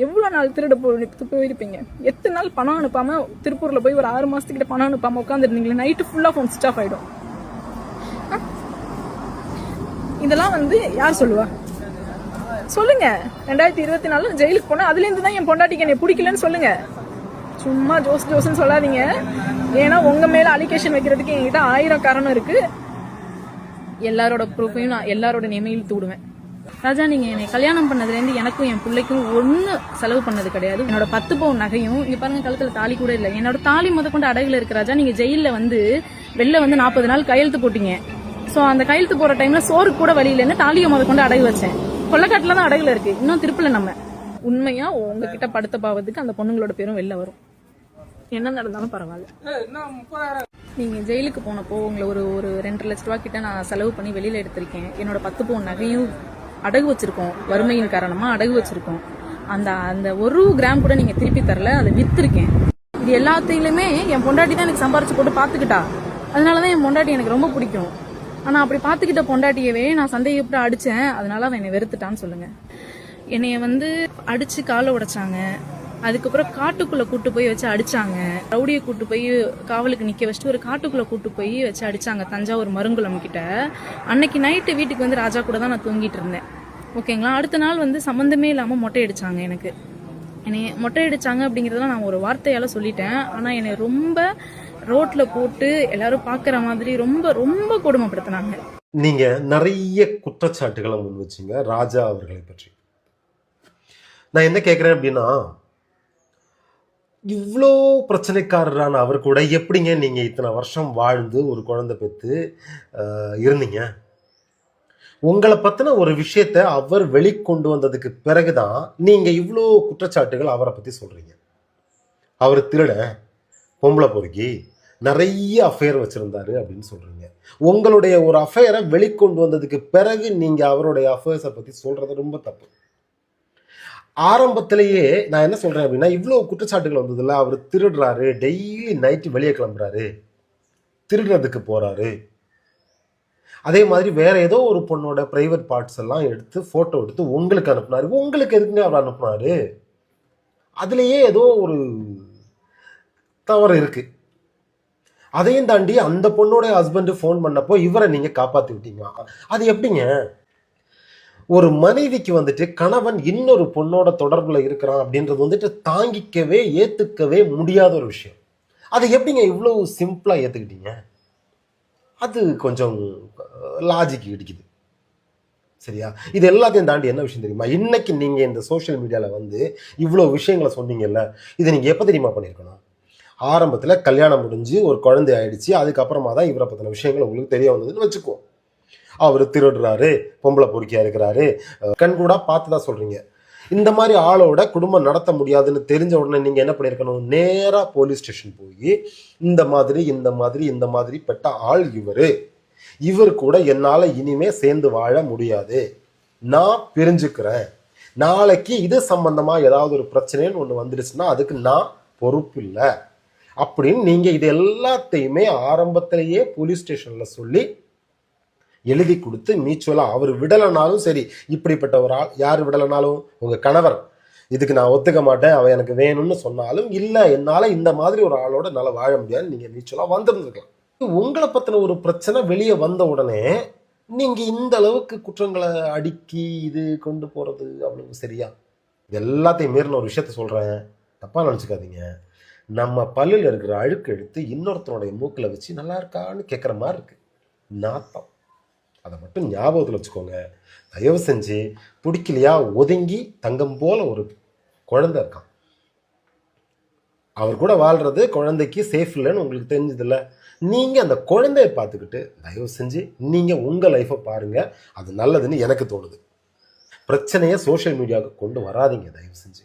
எவ்வளோ நாள் போயிருப்பீங்க? எத்தனை நாள் பணம் அனுப்பாம திருப்பூர்ல போய் ஒரு 6 மாசத்துக்கிட்ட பணம் அனுப்பாம உட்காந்துருந்தீங்களே, நைட்டு ஃபுல்லா ஃபோன் சுவிச் ஆஃப் ஆயிடும். இதெல்லாம் யார் சொல்லுவா சொல்லுங்க? 2024 ஜெயிலுக்கு போனா அதுல இருந்து தான் என் பொண்டாட்டிக்கு என்னை பிடிக்கலன்னு சொல்லுங்க. சும்மா ஜோஸ்ன்னு சொல்லாதீங்க. ஏன்னா உங்க மேல அலிகேஷன் வைக்கிறதுக்கு என்கிட்ட 1000 காரணம் இருக்கு. எல்லாரோட ப்ரூஃபையும் நான் எல்லாரோட நேமையும் இழுத்து விடுவேன். ராஜா, நீங்க என்னை கல்யாணம் பண்ணதுலேருந்து எனக்கும் என் பிள்ளைக்கும் ஒன்னு செலவு பண்ணது கிடையாது. என்னோட 10 பவுன் நகையும் இங்க பாருங்க, கழுத்துல தாலி கூட இல்லை. என்னோட தாலி கொண்டு அடகுல இருக்கு ராஜா. நீங்க ஜெயில வெளில 40 நாள் கையெழுத்து போட்டீங்க. சோ அந்த கையெழுத்து போற டைம்ல சோறு கூட வழி இல்லைன்னு தாலியை கொண்டு அடகு வச்சேன். கொள்ளக்காட்டுல தான் அடகுல இருக்கு, இன்னும் திருப்பல. நம்ம உண்மையா உங்ககிட்ட படுத்த பாவத்துக்கு அந்த பொண்ணுங்களோட பேரும் வெளில வரும். என்ன நடந்தாலும் பரவாயில்ல. நீங்க ஜெயிலுக்கு போனப்போ உங்களை ஒரு 2.5 லட்ச ரூபா கிட்ட நான் செலவு பண்ணி வெளியில எடுத்திருக்கேன். என்னோட 10 பவுன் நகையும் அடகு வச்சிருக்கோம். வறுமையின் காரணமா அடகு வச்சிருக்கோம். அந்த 1 கிராம் கூட நீங்க திருப்பி தரல, அதை வித்திருக்கேன். இது எல்லாத்தையுமே என் பொண்டாட்டி தான் எனக்கு சம்பாரிச்சு போட்டு பாத்துக்கிட்டா. அதனாலதான் என் பொண்டாட்டி எனக்கு ரொம்ப பிடிக்கும். ஆனா அப்படி பாத்துக்கிட்ட பொண்டாட்டியவே நான் சந்தேகப்பட்டு அடிச்சேன். அதனால அவன் என்னை வெறுத்துட்டான்னு சொல்லுங்க. என்னைய அடிச்சு காலை உடைச்சாங்க. அதுக்கப்புறம் காட்டுக்குள்ள கூட்டு போய் வச்சு அடிச்சாங்க. ரவுடியை கூட்டு போய் காவலுக்கு நிக்க வச்சுட்டு ஒரு காட்டுக்குள்ள கூட்டு போய் வச்சு அடிச்சாங்க, தஞ்சாவூர் மருங்குளம் கிட்ட. அன்னைக்கு நைட்டு வீட்டுக்கு ராஜா கூட தான் நான் தூங்கிட்டு இருந்தேன். ஓகேங்களா? அடுத்த நாள் சம்பந்தமே இல்லாம மொட்டை அடிச்சாங்க. என்னை மொட்டை அடிச்சாங்க அப்படிங்கறதெல்லாம் நான் ஒரு வார்த்தையால சொல்லிட்டேன். ஆனா என்னை ரொம்ப ரோட்ல போட்டு எல்லாரும் பாக்குற மாதிரி ரொம்ப ரொம்ப கொடுமைப்படுத்தினாங்க. நீங்க நிறைய குற்றச்சாட்டுகளை முன் வச்சீங்க ராஜா அவர்களை பற்றி. நான் என்ன கேட்கிறேன் அப்படின்னா, இவ்வளோ பிரச்சனைக்காரரான அவர் கூட எப்படிங்க நீங்க இத்தனை வருஷம் வாழ்ந்து ஒரு குழந்தை பெற்று இருந்தீங்க? உங்களை பத்தின ஒரு விஷயத்த அவர் வெளிக்கொண்டு வந்ததுக்கு பிறகுதான் நீங்க இவ்வளோ குற்றச்சாட்டுகள் அவரை பத்தி சொல்றீங்க. அவர் திருட, பொம்பளை பொறுக்கி, நிறைய அஃபேர் வச்சிருந்தாரு அப்படின்னு சொல்றீங்க. உங்களுடைய ஒரு அஃபேரை வெளிக்கொண்டு வந்ததுக்கு பிறகு நீங்க அவருடைய அஃபேர்ஸை பத்தி சொல்றது ரொம்ப தப்பு. ஆரம்பத்திலேயே நான் என்ன சொல்றேன் அப்படின்னா, இவ்வளவு குற்றச்சாட்டுகள் வந்ததுல அவர் திருடுறாரு, டெய்லி நைட்டு வெளியே கிளம்புறாரு, திருடுறதுக்கு போறாரு, அதே மாதிரி வேற ஏதோ ஒரு பொண்ணோட பிரைவேட் பார்ட்ஸ் எல்லாம் எடுத்து போட்டோ எடுத்து உங்களுக்கு அனுப்புனாரு. உங்களுக்கு எதுக்குங்க அவர் அனுப்புனாரு? அதுலயே ஏதோ ஒரு தவறு இருக்கு. அதையும் தாண்டி அந்த பொண்ணோட ஹஸ்பண்ட் போன் பண்ணப்போ இவரை நீங்க காப்பாத்தி விட்டீங்களா? அது எப்படிங்க? ஒரு மனைவிக்கு கணவன் இன்னொரு பொண்ணோட தொடர்புல இருக்கிறான் அப்படின்றது தாங்கிக்கவே ஏத்துக்கவே முடியாத ஒரு விஷயம். அதை எப்படிங்க இவ்வளவு சிம்பிளா ஏத்துக்கிட்டீங்க? அது கொஞ்சம் லாஜிக் இடிக்குது. சரியா? இது எல்லாத்தையும் தாண்டி என்ன விஷயம் தெரியுமா? இன்னைக்கு நீங்க இந்த சோசியல் மீடியால இவ்வளவு விஷயங்களை சொன்னீங்கல்ல, இதை நீங்க எப்ப தெரியுமா பண்ணிருக்கணும்? ஆரம்பத்துல கல்யாணம் முடிஞ்சு ஒரு குழந்தை ஆயிடுச்சு, அதுக்கப்புறமா தான் இவரை பத்தின விஷயங்கள் உங்களுக்கு தெரிய வந்ததுன்னு வச்சுக்குவோம். அவர் திருடுறாரு, பொம்பளை பொறுக்கியா இருக்கிறாரு, கண்கூடா பார்த்துதான் சொல்றீங்க. இந்த மாதிரி ஆளோட குடும்பம் நடத்த முடியாதுன்னு தெரிஞ்ச உடனே நீங்க என்ன பண்ணிருக்கணும்? நேரா போலீஸ் ஸ்டேஷன் போய் இந்த மாதிரி பெற்ற ஆள் இவர் கூட என்னால இனிமே சேர்ந்து வாழ முடியாது, நான் பிரிஞ்சுக்கிறேன், நாளைக்கு இது சம்பந்தமா ஏதாவது ஒரு பிரச்சனைன்னு ஒண்ணு வந்துடுச்சுன்னா அதுக்கு நான் பொறுப்பு இல்லை அப்படின்னு நீங்க இது எல்லாத்தையுமே ஆரம்பத்திலேயே போலீஸ் ஸ்டேஷன்ல சொல்லி எழுதி கொடுத்து மியூச்சுவலா அவர் விடலைனாலும் சரி, இப்படிப்பட்ட ஒரு ஆள் யார் விடலைனாலும் உங்க கணவர் இதுக்கு நான் ஒத்துக்க மாட்டேன், அவன் எனக்கு வேணும்னு சொன்னாலும் இல்லை என்னால இந்த மாதிரி ஒரு ஆளோட என்னால வாழ முடியாது, நீங்க மியூச்சுவலா வந்திருந்துருக்கலாம். உங்களை பத்தின ஒரு பிரச்சனை வெளியே வந்த உடனே நீங்க இந்த அளவுக்கு குற்றங்களை அடுக்கி இது கொண்டு போறது அவ்வளவு சரியா? இது எல்லாத்தையும் மீறின ஒரு விஷயத்த சொல்றேன், தப்பா நினைச்சுக்காதீங்க. நம்ம பல்லுல இருக்கிற அழுக்கு எடுத்து இன்னொருத்தனுடைய மூக்கில் வச்சு நல்லா இருக்கான்னு கேட்குற மாதிரி இருக்கு, நாத்தம். அதை மட்டும் ஞாபகத்தில் வச்சுக்கோங்க. தயவு செஞ்சு பிடிக்கலையா ஒதுங்கி தங்கம் போல ஒரு குழந்தை இருக்கான், அவர் கூட வாழ்றது குழந்தைக்கு சேஃப் இல்லைன்னு உங்களுக்கு தெரிஞ்சதில்ல. நீங்க அந்த குழந்தைய பார்த்துக்கிட்டு தயவு செஞ்சு நீங்க உங்க லைஃப்பை பாருங்க, அது நல்லதுன்னு எனக்கு தோணுது. பிரச்சனையை சோஷியல் மீடியாவுக்கு கொண்டு வராதீங்க தயவு செஞ்சு.